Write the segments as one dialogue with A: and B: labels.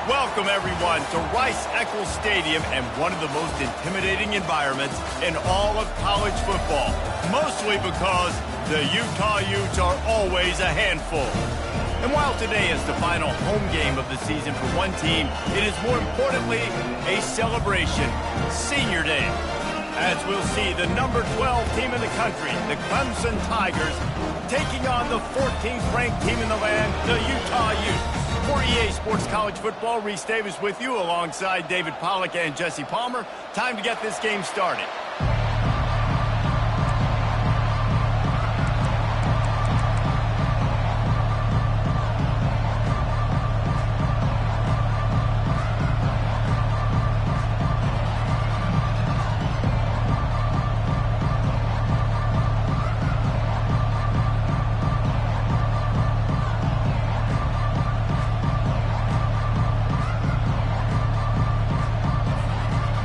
A: Welcome, everyone, to Rice-Eccles Stadium and one of the most intimidating environments in all of college football, mostly because the Utah Utes are always a handful. And while today is the final home game of the season for one team, it is more importantly a celebration, Senior Day. As we'll see, the number 12 team in the country, the Clemson Tigers, taking on the 14th ranked team in the land, the Utah Utes. For EA Sports College Football, Reese Davis with you alongside David Pollack and Jesse Palmer. Time to get this game started.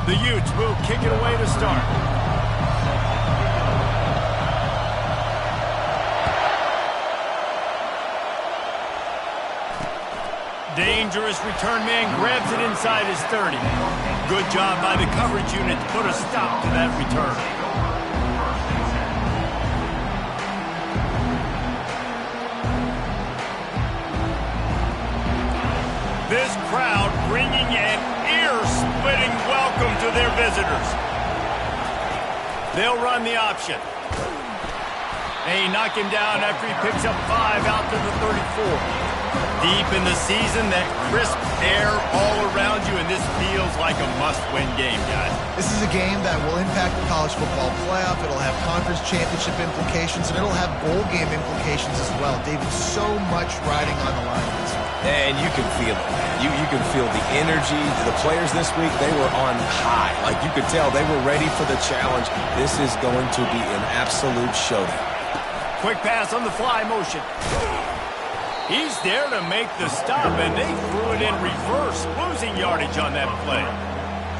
A: The Utes will kick it away to start. Dangerous return man grabs it inside his 30. Good job by the coverage unit to put a stop to that return. This crowd bringing an ear-splitting welcome to their visitors. They'll run the option. They knock him down after he picks up 5 out to the 34. Deep in the season, that crisp air all around you, and this feels like a must-win game, guys.
B: This is a game that will impact the college football playoff. It'll have conference championship implications, and it'll have bowl game implications as well. David, so much riding on the line in this one.
C: And you can feel it, man. You can feel the energy. The players this week, they were on high. Like, you could tell they were ready for the challenge. This is going to be an absolute showdown.
A: Quick pass on the fly motion. He's there to make the stop, and they threw it in reverse, losing yardage on that play.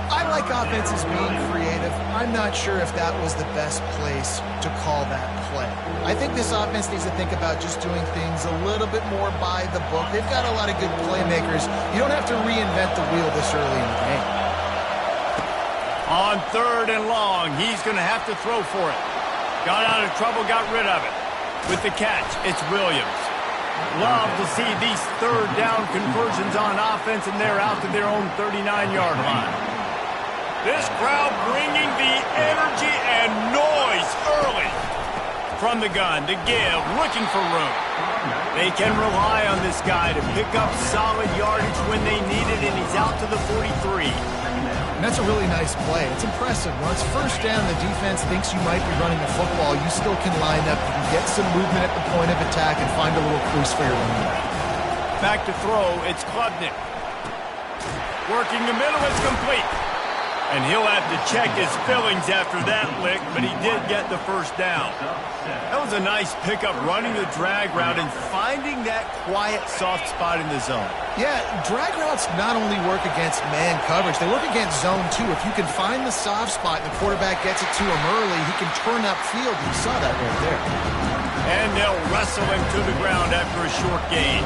B: I like offenses being creative. I'm not sure if that was the best place to call that play. I think this offense needs to think about just doing things a little bit more by the book. They've got a lot of good playmakers. You don't have to reinvent the wheel this early in the game.
A: On 3rd and long, he's going to have to throw for it. Got out of trouble, got rid of it. With the catch, it's Williams. Love to see these 3rd down conversions on offense, and they're out to their own 39-yard line. This crowd bringing the energy and noise early. From the gun to give, looking for room. They can rely on this guy to pick up solid yardage when they need it, and he's out to the 43.
B: And that's a really nice play. It's impressive. When it's 1st down, the defense thinks you might be running the football. You still can line up. You can get some movement at the point of attack and find a little crease for your running back.
A: Back to throw, it's Klubnik. Working the middle, it's complete. And he'll have to check his fillings after that lick, but he did get the 1st down. That was a nice pickup, running the drag route and finding that quiet, soft spot in the zone.
B: Yeah, drag routes not only work against man coverage, they work against zone too. If you can find the soft spot and the quarterback gets it to him early, he can turn upfield. You saw that right there.
A: And they'll wrestle him to the ground after a short gain.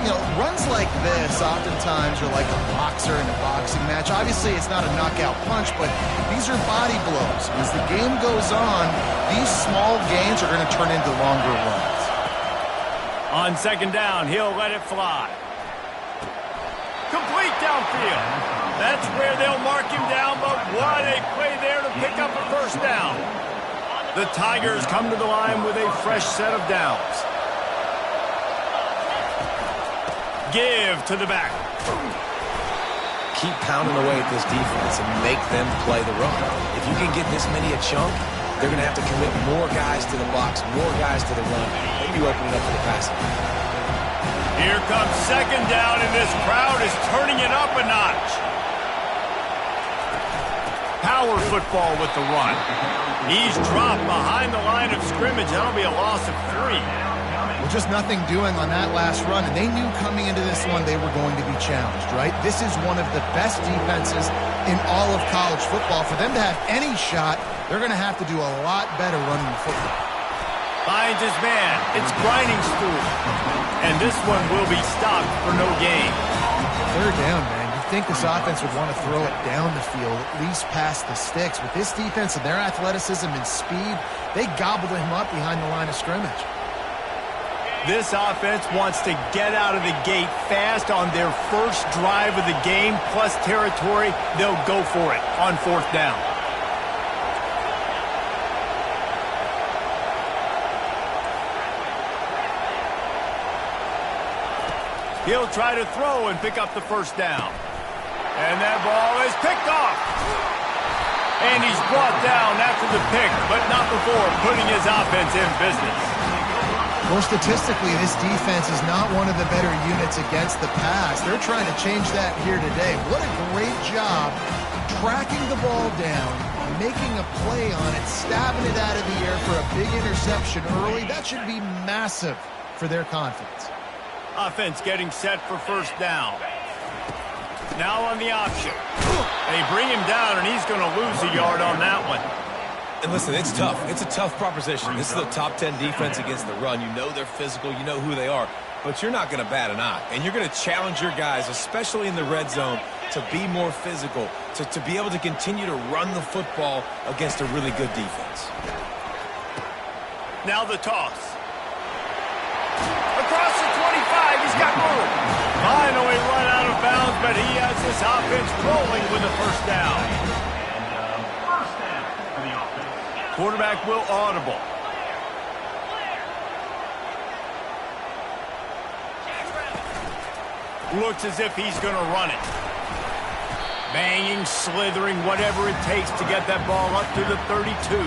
B: You know, runs like this oftentimes are like a boxer in a boxing match. Obviously, it's not a knockout punch, but these are body blows. As the game goes on, these small gains are going to turn into longer runs.
A: On 2nd down, he'll let it fly. Complete downfield. That's where they'll mark him down, but what a play there to pick up a 1st down. The Tigers come to the line with a fresh set of downs. Give to the back.
C: Keep pounding away at this defense and make them play the run. If you can get this many a chunk, they're going to have to commit more guys to the box, more guys to the run, maybe opening up for the passing.
A: Here comes 2nd down, and this crowd is turning it up a notch. Power football with the run. He's dropped behind the line of scrimmage. That'll be a loss of 3.
B: Well, just nothing doing on that last run, and they knew coming into this one they were going to be challenged, right? This is one of the best defenses in all of college football. For them to have any shot, they're going to have to do a lot better running the football.
A: Finds his man. It's Grinding Stool. And this one will be stopped for no gain.
B: Third down, man. You'd think this offense would want to throw it down the field, at least past the sticks. With this defense and their athleticism and speed, they gobbled him up behind the line of scrimmage.
A: This offense wants to get out of the gate fast on their first drive of the game, plus territory. They'll go for it on fourth down. He'll try to throw and pick up the first down. And that ball is picked off. And he's brought down after the pick, but not before putting his offense in business.
B: Well, statistically, this defense is not one of the better units against the pass. They're trying to change that here today. What a great job tracking the ball down, making a play on it, stabbing it out of the air for a big interception early. That should be massive for their confidence.
A: Offense getting set for first down. Now on the option. They bring him down, and he's going to lose a yard on that one.
C: And listen, it's tough. It's a tough proposition. This is a top 10 defense against the run. You know they're physical. You know who they are. But you're not going to bat an eye. And you're going to challenge your guys, especially in the red zone, to be more physical, to be able to continue to run the football against a really good defense.
A: Now the toss. Across the 25, he's got room. Finally run out of bounds, but he has this offense rolling with a first down. Quarterback will audible. Looks as if he's going to run it. Banging, slithering, whatever it takes to get that ball up to the 32.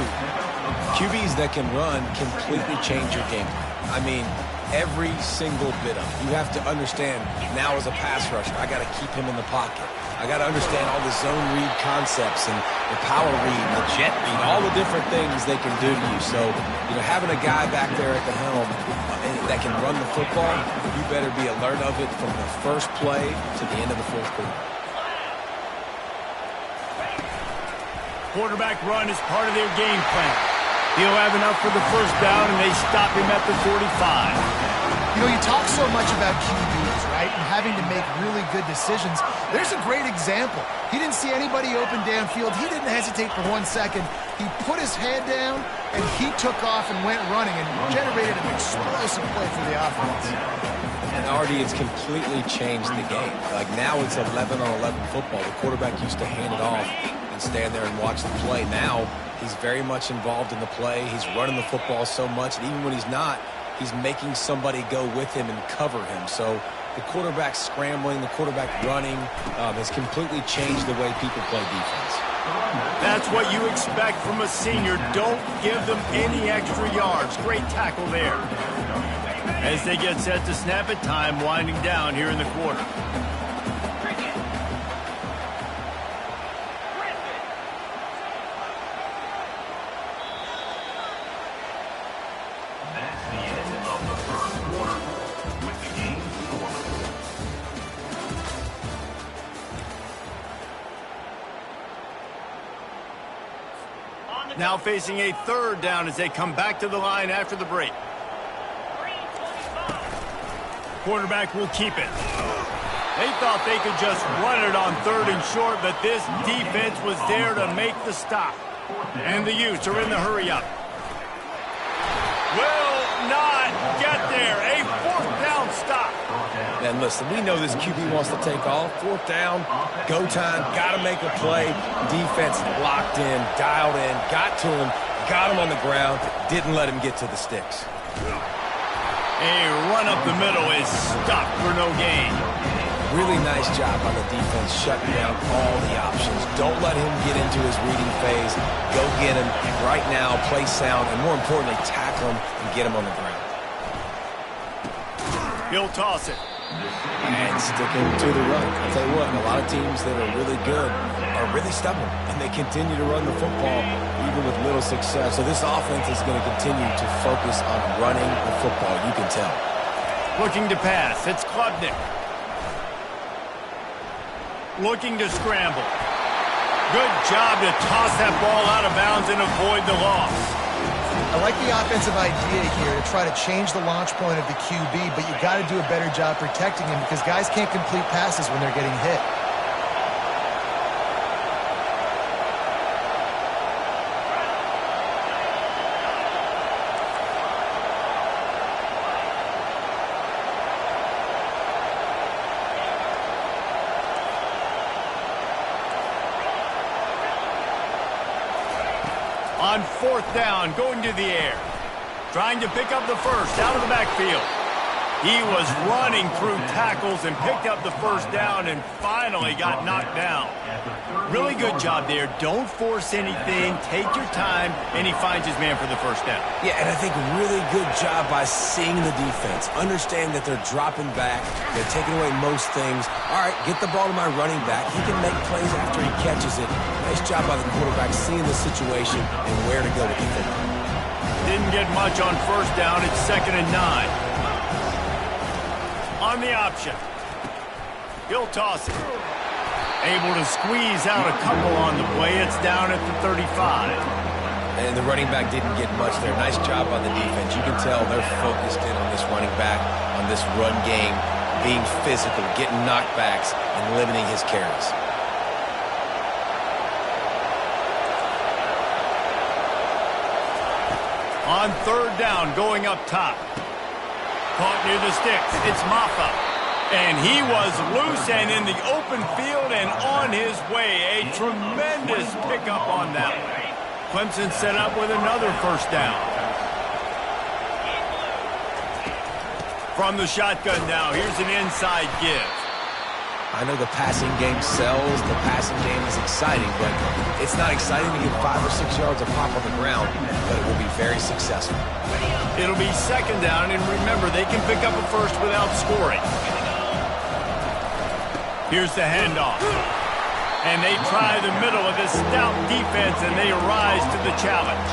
C: QBs that can run completely change your game plan. I mean, every single bit of it. You have to understand, now as a pass rusher, I got to keep him in the pocket. I got to understand all the zone read concepts and the power read and the jet read, all the different things they can do to you. So, you know, having a guy back there at the helm that can run the football, you better be alert of it from the first play to the end of the fourth quarter.
A: Quarterback run is part of their game plan. He'll have enough for the first down, and they stop him at the 45.
B: You know, you talk so much about QBs, right, and having to make really good decisions. There's a great example. He didn't see anybody open downfield. He didn't hesitate for 1 second. He put his head down, and he took off and went running and generated an explosive play for the offense.
C: And Artie, it's completely changed the game. Like, now it's 11-on-11 football. The quarterback used to hand it off and stand there and watch the play. Now he's very much involved in the play. He's running the football so much, and even when he's not, he's making somebody go with him and cover him. So the quarterback scrambling, the quarterback running has completely changed the way people play defense.
A: That's what you expect from a senior. Don't give them any extra yards. Great tackle there. As they get set to snap it, time winding down here in the quarter. Now facing a third down as they come back to the line after the break. Quarterback will keep it. They thought they could just run it on third and short, but this defense was there to make the stop. And the Utes are in the hurry-up. Will not get there. A fourth down stop.
C: And listen, we know this QB wants to take off. Fourth down, go time, got to make a play. Defense locked in, dialed in, got to him, got him on the ground, didn't let him get to the sticks.
A: A run up the middle is stopped for no gain.
C: Really nice job on the defense, shutting down all the options. Don't let him get into his reading phase. Go get him right now, play sound, and more importantly, tackle him and get him on the ground.
A: He'll toss it.
C: And sticking to the run. I'll tell you what, a lot of teams that are really good are really stubborn, and they continue to run the football even with little success. So this offense is going to continue to focus on running the football, you can tell.
A: Looking to pass, it's Klubnik. Looking to scramble. Good job to toss that ball out of bounds and avoid the loss.
B: I like the offensive idea here to try to change the launch point of the QB, but you got to do a better job protecting him because guys can't complete passes when they're getting hit.
A: On 4th down, going to the air. Trying to pick up the first out of the backfield. He was running through tackles and picked up the first down and finally got knocked down. Really good job there. Don't force anything. Take your time, and he finds his man for the first down.
C: Yeah, and I think really good job by seeing the defense. Understand that they're dropping back. They're taking away most things. All right, get the ball to my running back. He can make plays after he catches it. Nice job by the quarterback seeing the situation and where to go with the football.
A: Didn't get much on first down. It's 2nd and 9. On the option. He'll toss it. Able to squeeze out a couple on the play. It's down at the 35.
C: And the running back didn't get much there. Nice job on the defense. You can tell they're focused in on this running back, on this run game, being physical, getting knockbacks, and limiting his carries.
A: On 3rd down, going up top. Caught near the sticks. It's Maffa. And he was loose and in the open field and on his way. A tremendous pickup on that one. Clemson set up with another first down. From the shotgun now, here's an inside give.
C: I know the passing game sells, the passing game is exciting, but it's not exciting to get 5 or 6 yards of pop on the ground, but it will be very successful.
A: It'll be 2nd down, and remember, they can pick up a first without scoring. Here's the handoff. And they try the middle of this stout defense, and they rise to the challenge.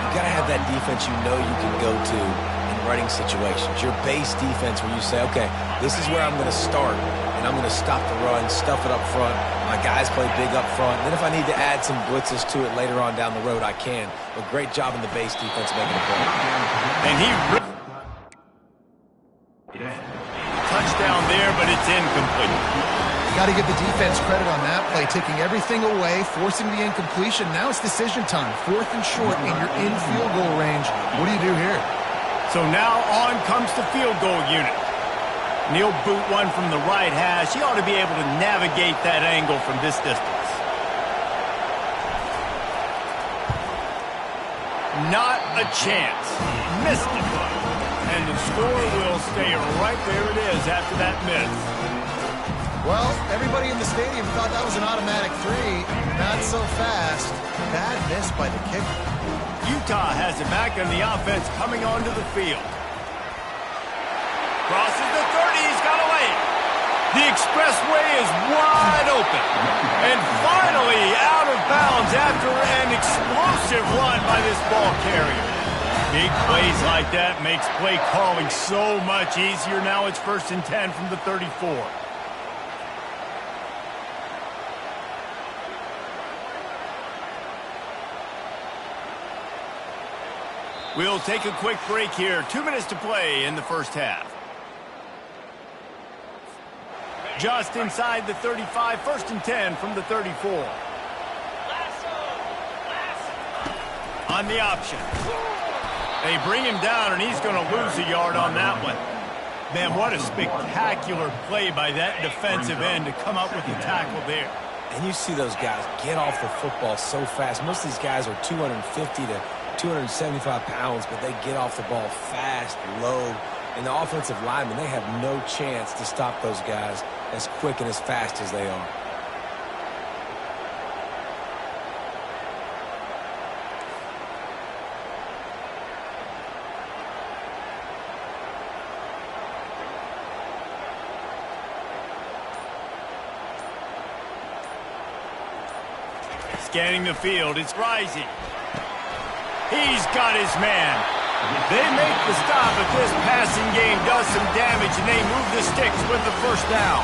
C: You got to have that defense you know you can go to in running situations. Your base defense where you say, okay, this is where I'm going to start, and I'm going to stop the run, stuff it up front. My guys play big up front. Then if I need to add some blitzes to it later on down the road, I can. But great job in the base defense making a play.
A: And he touchdown there, but it's incomplete.
B: Got to give the defense credit on that play, taking everything away, forcing the incompletion. Now it's decision time. 4th and short, and you're in field goal range. What do you do here?
A: So now on comes the field goal unit. Neil boot one from the right hash. He ought to be able to navigate that angle from this distance. Not a chance. Missed it. And the score will stay right there it is after that miss.
B: Well, everybody in the stadium thought that was an automatic 3. Not so fast. Bad miss by the kicker.
A: Utah has it back on the offense coming onto the field. Crosses the 30, he's got away. The expressway is wide open. And finally out of bounds after an explosive run by this ball carrier. Big plays like that makes play calling so much easier. Now it's 1st and 10 from the 34. We'll take a quick break here. 2 minutes to play in the first half. Just inside the 35, 1st and 10 from the 34. On the option. They bring him down, and he's going to lose a yard on that one. Man, what a spectacular play by that defensive end to come up with the tackle there.
C: And you see those guys get off the football so fast. Most of these guys are 250 to 275 pounds, but they get off the ball fast, low. And the offensive linemen, they have no chance to stop those guys as quick and as fast as they are.
A: Scanning the field, it's Rising. He's got his man. They make the stop, but this passing game does some damage, and they move the sticks with the first down.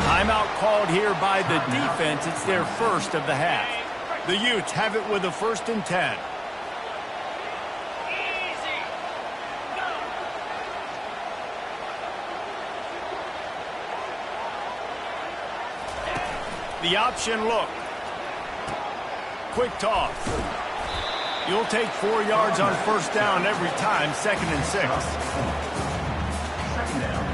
A: Timeout called here by the defense. It's their first of the half. The Utes have it with a 1st and 10. The option look. Quick toss. You'll take 4 yards on first down every time, 2nd and 6.
D: Second down.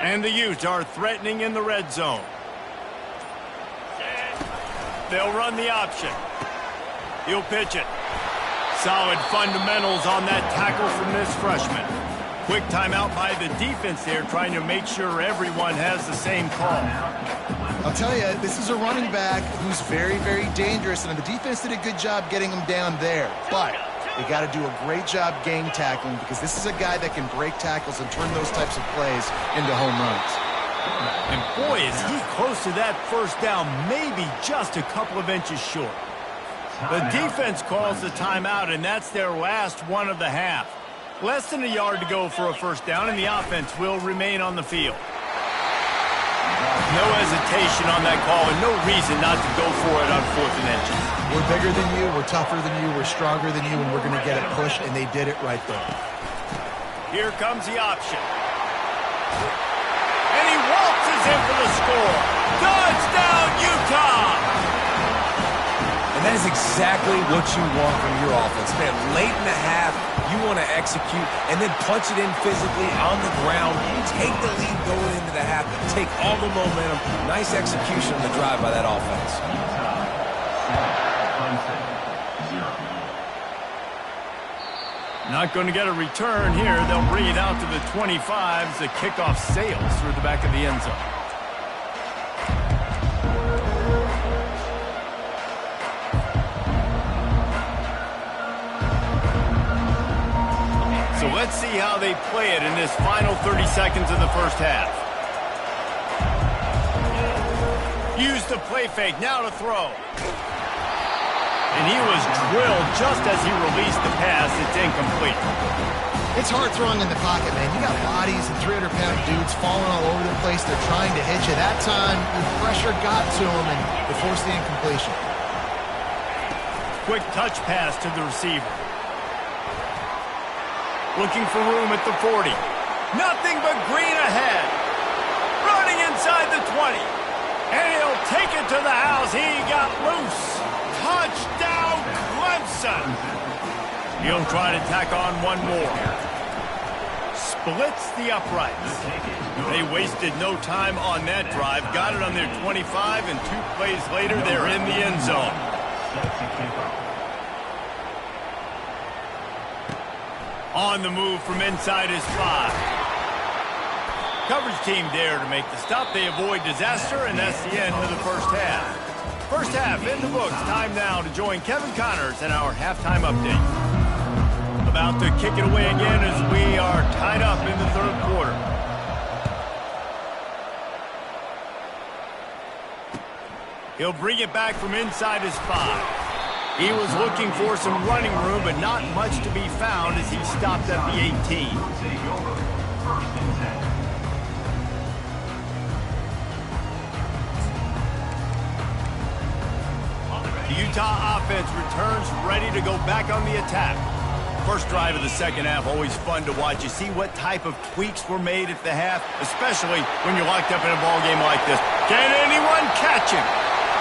A: And the Utes are threatening in the red zone. They'll run the option. He'll pitch it. Solid fundamentals on that tackle from this freshman. Quick timeout by the defense there, trying to make sure everyone has the same call.
B: I'll tell you, this is a running back who's very, very dangerous, and the defense did a good job getting him down there. But they got to do a great job game tackling, because this is a guy that can break tackles and turn those types of plays into home runs.
A: And boy, is he close to that first down, maybe just a couple of inches short. The defense calls the timeout, and that's their last one of the half. Less than a yard to go for a first down, and the offense will remain on the field. No hesitation on that call, and no reason not to go for it on 4th and inches.
B: We're bigger than you, we're tougher than you, we're stronger than you, and we're going to get it pushed, and they did it right there.
A: Here comes the option. And he waltzes in for the score. Touchdown, Utah!
C: And that is exactly what you want from your offense. Man, late in the half, you want to execute and then punch it in physically on the ground. Take the lead going into the half. Take all the momentum. Nice execution on the drive by that offense.
A: Not going to get a return here. They'll bring it out to the 25 as the kickoff sails through the back of the end zone. So let's see how they play it in this final 30 seconds of the first half. Use the play fake, now to throw. And he was drilled just as he released the pass. It's incomplete.
B: It's hard throwing in the pocket, man. You got bodies and 300-pound dudes falling all over the place. They're trying to hit you. That time, the pressure got to him, and they forced the incompletion.
A: Quick touch pass to the receiver. Looking for room at the 40. Nothing but green ahead. Running inside the 20. And he'll take it to the house. He got loose. Touchdown, Clemson. He'll try to tack on one more. Splits the uprights. They wasted no time on that drive. Got it on their 25, and 2 plays later, they're in the end zone. On the move from inside his 5. Coverage team there to make the stop. They avoid disaster, and that's the end of the first half. First half in the books. Time now to join Kevin Connors in our halftime update. About to kick it away again as we are tied up in the 3rd quarter. He'll bring it back from inside his 5. He was looking for some running room, but not much to be found as he stopped at the 18. The Utah offense returns ready to go back on the attack. First drive of the second half, always fun to watch. You see what type of tweaks were made at the half, especially when you're locked up in a ball game like this. Can anyone catch him?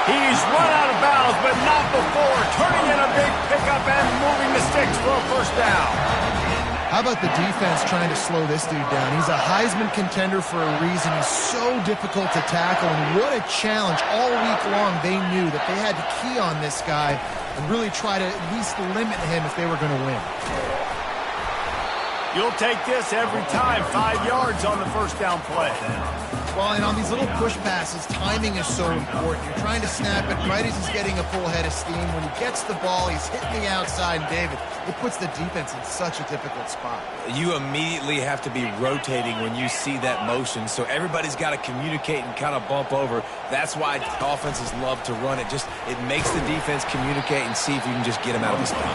A: He's run out of bounds, but not before turning in a big pickup and moving the sticks for a first down.
B: How about the defense trying to slow this dude down? He's a Heisman contender for a reason. He's so difficult to tackle, and what a challenge. All week long, they knew that they had to key on this guy and really try to at least limit him if they were going to win.
A: You'll take this every time. 5 yards on the first down play.
B: Well, and on these little push passes, timing is so important. You're trying to snap it right as he's getting a full head of steam. When he gets the ball, he's hitting the outside, and David, it puts the defense in such a difficult spot. You immediately have to be rotating when you see that motion, so everybody's got to communicate and kind of bump over. That's why offenses love to run it. It makes the defense communicate and see if you can just get him out of the spot.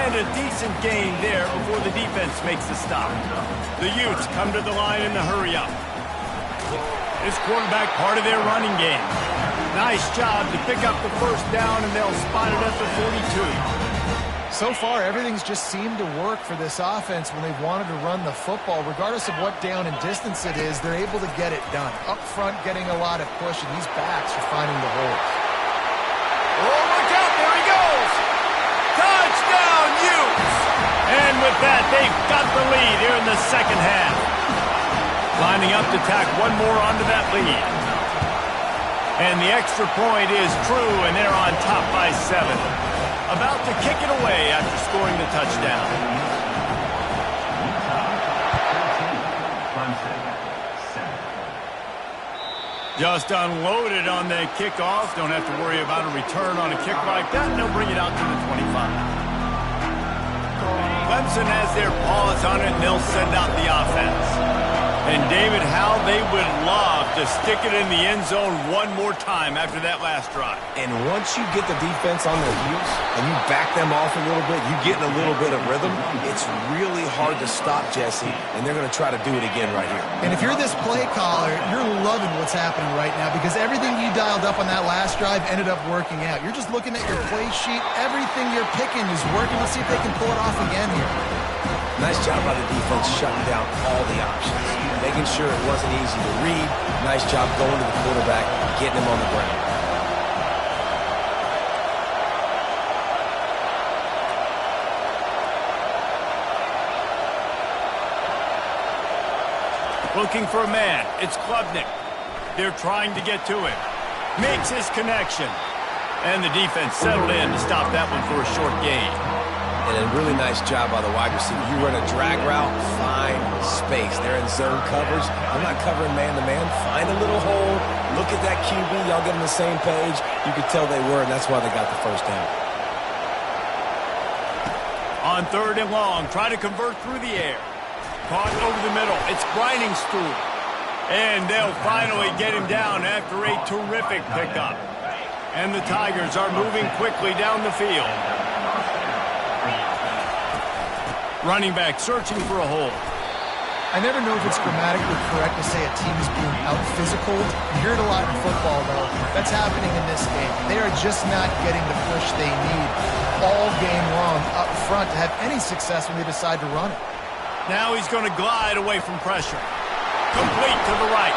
A: And a decent gain there before the defense makes the stop. The Utes come to the line in the hurry-up. This quarterback part of their running game. Nice job to pick up the first down, and they'll spot it at the 42.
B: So far, everything's just seemed to work for this offense when they've wanted to run the football. Regardless of what down and distance it is, they're able to get it done. Up front, getting a lot of push, and these backs are finding the holes.
A: Oh, look out, there he goes! Touchdown, Utes! And with that, they've got the lead here in the second half. Lining up to tack one more onto that lead. And the extra point is true, and they're on top by 7. About to kick it away after scoring the touchdown. Just unloaded on the kickoff. Don't have to worry about a return on a kick like that, and they'll bring it out to the 25. Clemson has their paws on it, and they'll send out the offense. And, David, how they would love to stick it in the end zone one more time after that last drive.
C: And once you get the defense on their heels and you back them off a little bit, you get in a little bit of rhythm, it's really hard to stop Jesse, and they're going to try to do it again right here.
B: And if you're this play caller, you're loving what's happening right now because everything you dialed up on that last drive ended up working out. You're just looking at your play sheet. Everything you're picking is working. Let's see if they can pull it off again here.
C: Nice job by the defense shutting down all the options, making sure it wasn't easy to read. Nice job going to the quarterback, getting him on the ground.
A: Looking for a man. It's Klubnik. They're trying to get to him. Makes his connection. And the defense settled in to stop that one for a short gain.
C: And a really nice job by the wide receiver. You run a drag route, find space. They're in zone covers. I'm not covering man-to-man. Find a little hole. Look at that QB. Y'all get on the same page. You could tell they were, and that's why they got the first down.
A: On 3rd and long, try to convert through the air. Caught over the middle. It's Briningstool. And they'll finally get him down after a terrific pickup. And the Tigers are moving quickly down the field. Running back searching for a hole.
B: I never know if it's grammatically correct to say a team is being out-physical. You hear it a lot in football, though. That's happening in this game. They are just not getting the push they need all game long up front to have any success when they decide to run it.
A: Now he's going to glide away from pressure. Complete to the right.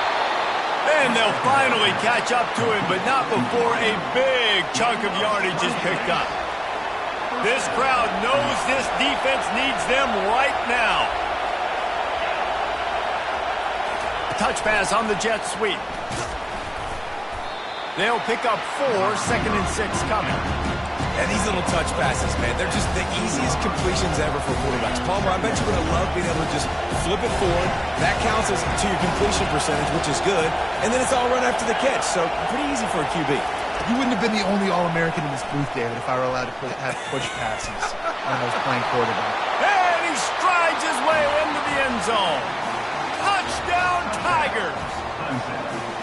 A: And they'll finally catch up to him, but not before a big chunk of yardage is picked up. This crowd knows this defense needs them right now. Touch pass on the jet sweep. They'll pick up 4, 2nd and 6 coming.
C: And these little touch passes, man, they're just the easiest completions ever for quarterbacks. Palmer, I bet you would have loved being able to just flip it forward. That counts as to your completion percentage, which is good. And then it's all run after the catch, so pretty easy for a QB.
B: You wouldn't have been the only All-American in this booth, David, if I were allowed to have push passes when I was playing quarterback.
A: And he strides his way into the end zone. Touchdown, Tigers!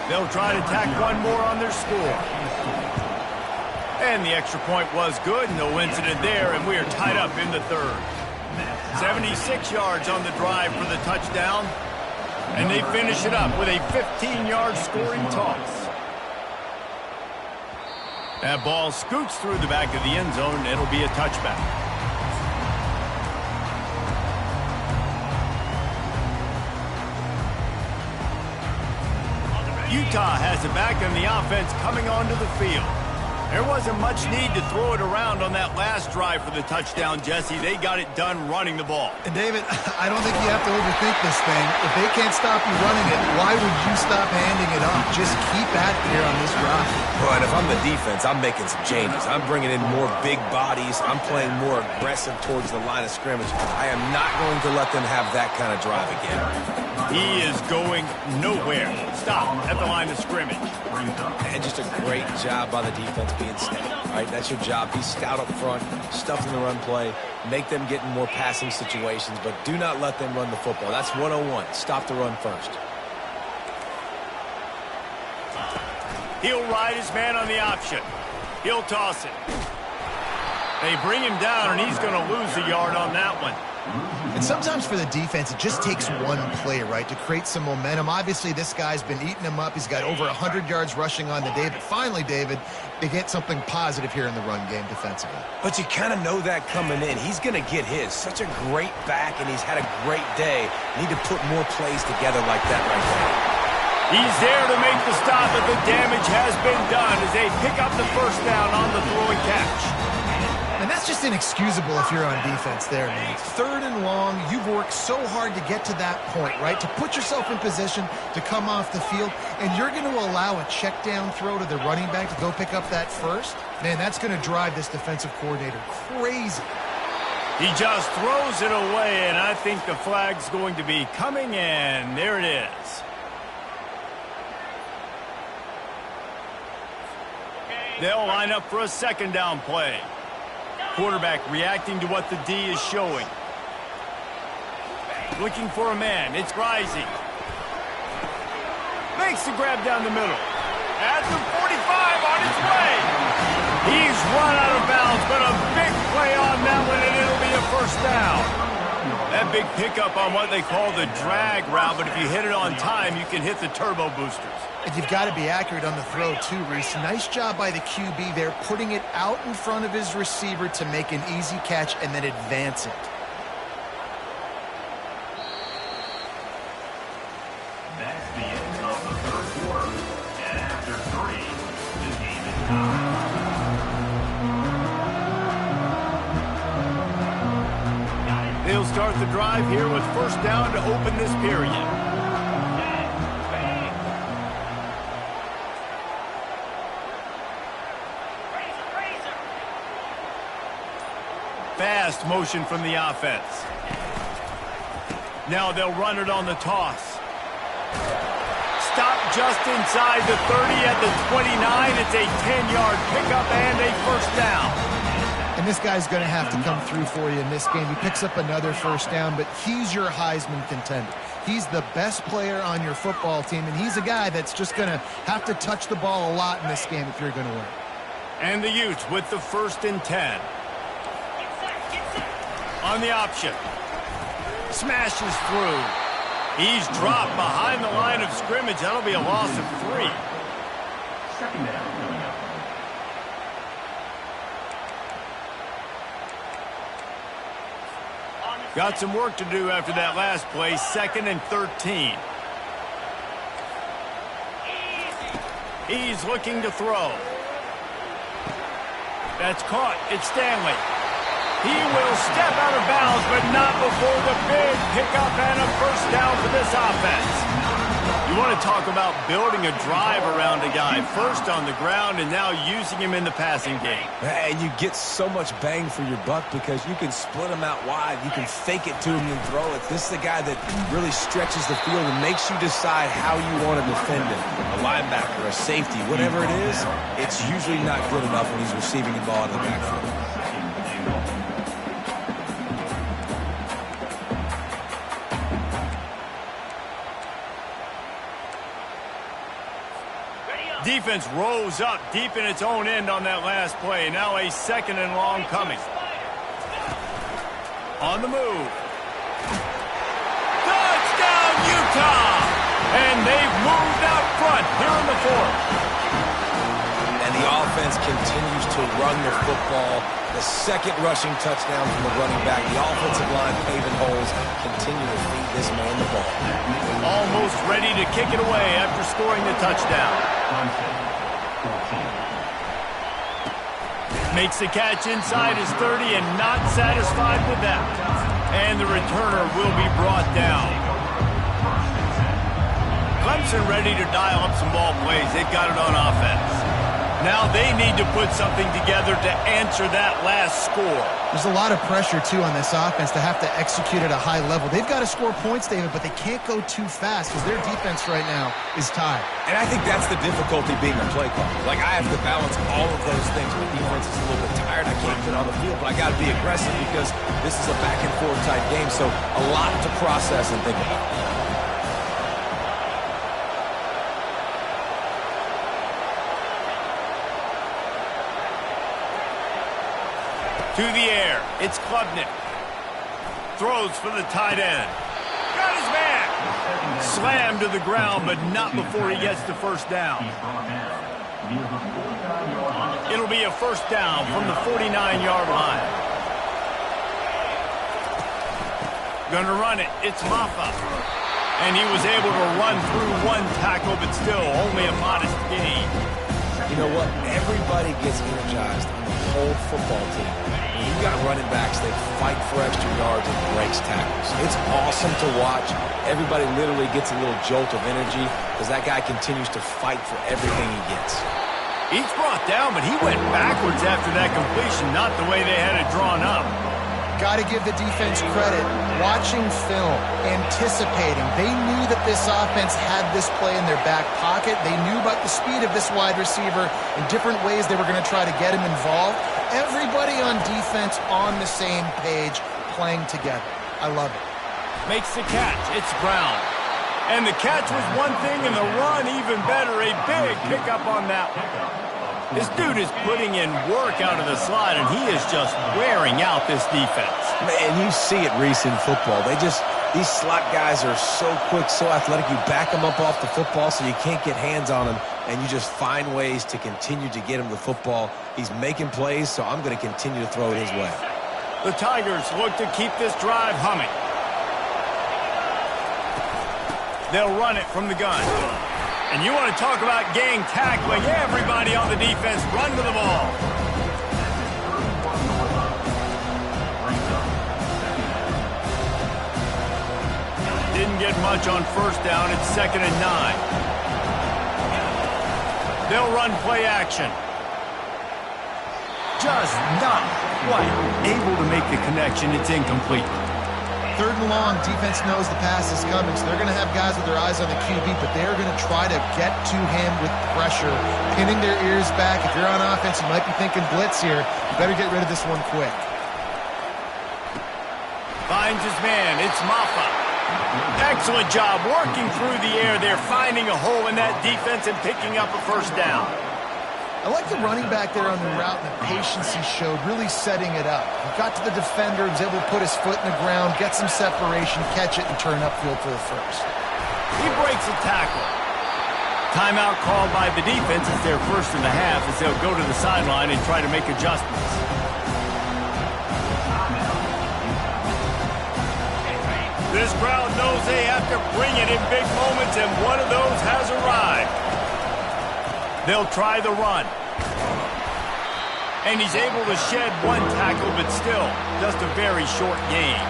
A: They'll try to tack one more on their score. And the extra point was good, no incident there, and we are tied up in the 3rd. 76 yards on the drive for the touchdown, and they finish it up with a 15-yard scoring toss. That ball scoots through the back of the end zone, and it'll be a touchback. Utah has it back, and the offense coming onto the field. There wasn't much need to throw it around on that last drive for the touchdown, Jesse. They got it done running the ball.
B: And, David, I don't think you have to overthink this thing. If they can't stop you running it, why would you stop handing it off? Just keep at it here on this drive.
C: Well, and if I'm the defense, I'm making some changes. I'm bringing in more big bodies. I'm playing more aggressive towards the line of scrimmage. I am not going to let them have that kind of drive again.
A: He is going nowhere. Stop at the line of scrimmage.
C: And just a great job by the defense being stout. All right, that's your job. Be stout up front, stuff in the run play, make them get in more passing situations, but do not let them run the football. That's 101. Stop the run first.
A: He'll ride his man on the option. He'll toss it. They bring him down, and he's going to lose a yard on that one.
B: And sometimes for the defense, it just takes one play, right, to create some momentum. Obviously, this guy's been eating him up. He's got over 100 yards rushing on the day. But finally, David, they get something positive here in the run game defensively.
C: But you kind of know that coming in. He's going to get his. Such a great back, and he's had a great day. Need to put more plays together like that right there.
A: He's there to make the stop, but the damage has been done as they pick up the first down on the throw and catch.
B: And that's just inexcusable if you're on defense there, man. 3rd and long, you've worked so hard to get to that point, right? To put yourself in position to come off the field, and you're going to allow a check down throw to the running back to go pick up that first? Man, that's going to drive this defensive coordinator crazy.
A: He just throws it away, and I think the flag's going to be coming in. There it is. They'll line up for a second down play. Quarterback reacting to what the D is showing. Looking for a man. It's Rising. Makes the grab down the middle. At the 45 on his way. He's run out of bounds, but a big play on that one, and it'll be a first down. That big pickup on what they call the drag route, but if you hit it on time, you can hit the turbo boosters.
B: And you've got to be accurate on the throw, too, Reese. Nice job by the QB there, putting it out in front of his receiver to make an easy catch and then advance it.
D: That's the end of the 3rd quarter. And after 3, the game is tied.
A: They'll start the drive here with first down to open this period. Fast motion from the offense. Now they'll run it on the toss. Stop just inside the 30 at the 29. It's a 10-yard pickup and a first down.
B: And this guy's going to have to come through for you in this game. He picks up another first down, but he's your Heisman contender. He's the best player on your football team, and he's a guy that's just going to have to touch the ball a lot in this game if you're going to win.
A: And the Utes with the 1st and 10. On the option. Smashes through. He's dropped behind the line of scrimmage. That'll be a loss of 3.
D: Second down coming up.
A: Got some work to do after that last play. 2nd and 13. He's looking to throw. That's caught. It's Stanley. He will step out of bounds, but not before the big pickup and a first down for this offense. You want to talk about building a drive around a guy. First on the ground and now using him in the passing game.
C: And you get so much bang for your buck because you can split him out wide. You can fake it to him and throw it. This is the guy that really stretches the field and makes you decide how you want to defend him. A linebacker, a safety, whatever it is, it's usually not good enough when he's receiving the ball in the backfield.
A: Defense rose up deep in its own end on that last play. Now a 2nd and long coming. On the move. Touchdown, Utah! And they've moved out front here in the 4th.
C: And the offense continues to run the football. The 2nd rushing touchdown from the running back. The offensive line paving holes. Continue to feed this man the ball.
A: Almost ready to kick it away after scoring the touchdown. Makes the catch inside his 30 and not satisfied with that. And the returner will be brought down. Clemson ready to dial up some ball plays. They've got it on offense. Now they need to put something together to answer that last score.
B: There's a lot of pressure, too, on this offense to have to execute at a high level. They've got to score points, David, but they can't go too fast because their defense right now is tied.
C: And I think that's the difficulty being a play caller. Like, I have to balance all of those things. My defense is a little bit tired. I can't get on the field, but I got to be aggressive because this is a back-and-forth type game, so a lot to process and think about.
A: To the air, it's Klubnik. Throws for the tight end. Got his man. Slammed to the ground, but not before he gets the first down. It'll be a first down from the 49-yard line. Gonna run it. It's Maffa. And he was able to run through one tackle, but still only a modest gain.
C: You know what? Everybody gets energized on the whole football team. When you got running backs, they fight for extra yards and breaks tackles. It's awesome to watch. Everybody literally gets a little jolt of energy because that guy continues to fight for everything he gets.
A: He's brought down, but he went backwards after that completion, not the way they had it drawn up.
B: Got to give the defense credit. Watching film, anticipating. They knew that this offense had this play in their back pocket. They knew about the speed of this wide receiver and different ways they were going to try to get him involved. Everybody on defense on the same page, playing together. I love it.
A: Makes the catch. It's Brown. And the catch was one thing, and the run even better. A big pickup on that one. This dude is putting in work out of the slot, and he is just wearing out this defense.
C: Man, you see it, Reese, in football. These slot guys are so quick, so athletic. You back them up off the football so you can't get hands on them, and you just find ways to continue to get him the football. He's making plays, so I'm going to continue to throw it his way.
A: The Tigers look to keep this drive humming. They'll run it from the gun. And you want to talk about gang tackling, everybody on the defense run to the ball. Didn't get much on first down. It's 2nd and 9. They'll run play action. Just not quite able to make the connection. It's incomplete.
B: 3rd and long, defense knows the pass is coming, so they're going to have guys with their eyes on the QB, but they're going to try to get to him with pressure, pinning their ears back. If you're on offense, you might be thinking blitz here. You better get rid of this one quick.
A: Finds his man. It's Maffa. Excellent job working through the air. They're finding a hole in that defense and picking up a first down.
B: I like the running back there on the route and the patience he showed, really setting it up. He got to the defender, was able to put his foot in the ground, get some separation, catch it, and turn upfield for the first.
A: He breaks a tackle. Timeout called by the defense. It's their first in the half as they'll go to the sideline and try to make adjustments. This crowd knows they have to bring it in big moments, and one of those has arrived. They'll try the run. And he's able to shed one tackle, but still, just a very short gain.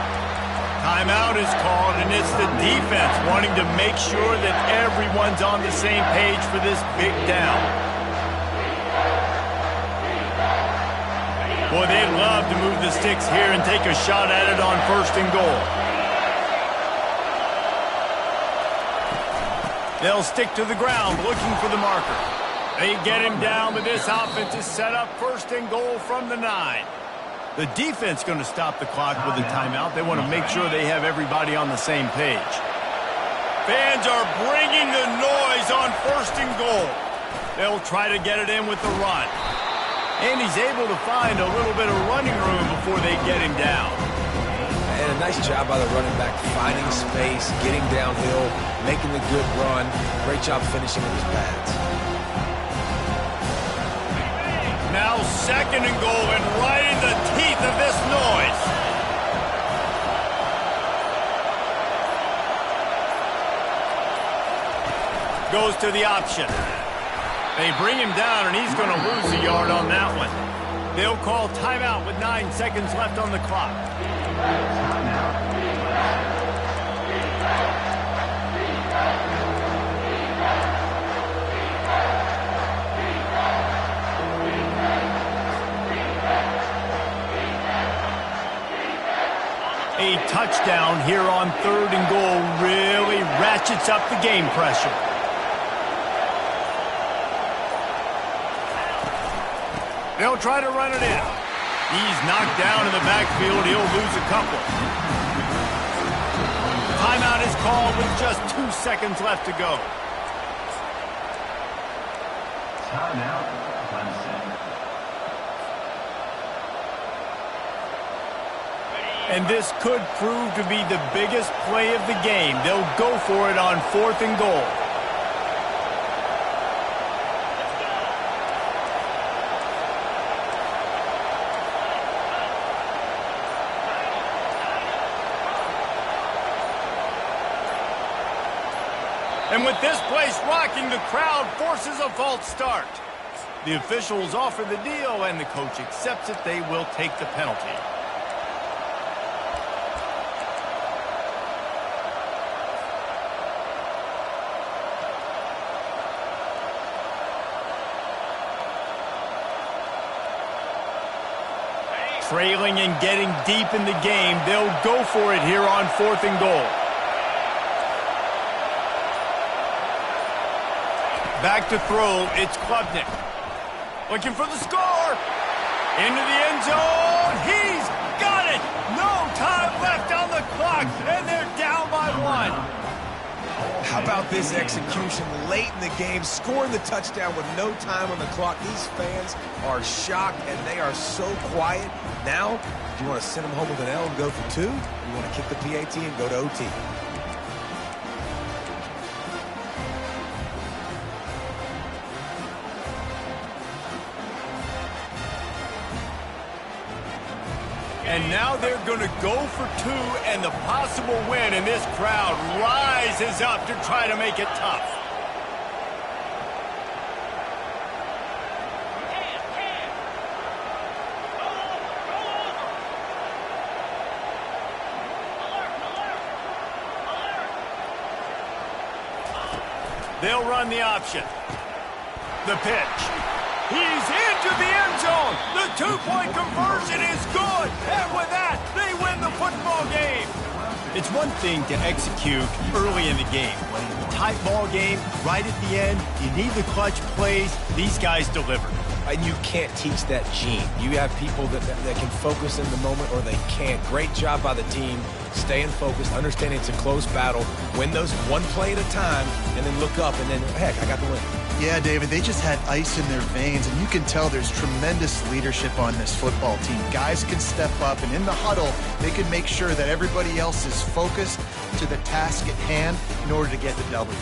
A: Timeout is called, and it's the defense wanting to make sure that everyone's on the same page for this big down. Boy, they'd love to move the sticks here and take a shot at it on 1st and goal. They'll stick to the ground looking for the marker. They get him down, but this offense is set up 1st and goal from the 9. The defense going to stop the clock with a timeout. They want to make sure they have everybody on the same page. Fans are bringing the noise on 1st and goal. They'll try to get it in with the run. And he's able to find a little bit of running room before they get him down.
C: And a nice job by the running back, finding space, getting downhill, making the good run. Great job finishing with his pads.
A: Now 2nd and goal, and right in the teeth of this noise. Goes to the option. They bring him down, and he's going to lose a yard on that one. They'll call timeout with 9 seconds left on the clock. touchdown here on 3rd and goal really ratchets up the game pressure. They'll try to run it in. He's knocked down in the backfield. He'll lose a couple. Timeout is called with just 2 seconds left to go.
D: Timeout, Clemson.
A: And this could prove to be the biggest play of the game. They'll go for it on 4th and goal. And with this place rocking, the crowd forces a false start. The officials offer the deal, and the coach accepts it. They will take the penalty. Trailing and getting deep in the game, they'll go for it here on 4th and goal. Back to throw, it's Klubnik. Looking for the score. Into the end zone. He's got it. No time left on the clock, and they're down by 1.
C: How about this execution late in the game, scoring the touchdown with no time on the clock? These fans are shocked, and they are so quiet. Now, do you want to send them home with an L and go for 2? Or you want to kick the PAT and go to OT?
A: And now they're going to go for 2 and the possible win, and this crowd rises up to try to make it tough. They'll run the option. The pitch. He's into the end zone. The 2-point conversion is good. And with that, they win the football game. It's one thing to execute early in the game. When it's a tight ball game, right at the end, you need the clutch plays. These guys deliver.
C: And you can't teach that gene. You have people that can focus in the moment or they can't. Great job by the team, staying focused, understanding it's a close battle, win those one play at a time, and then look up, and then, heck, I got the win.
B: Yeah, David, they just had ice in their veins, and you can tell there's tremendous leadership on this football team. Guys can step up, and in the huddle, they can make sure that everybody else is focused to the task at hand in order to get the W.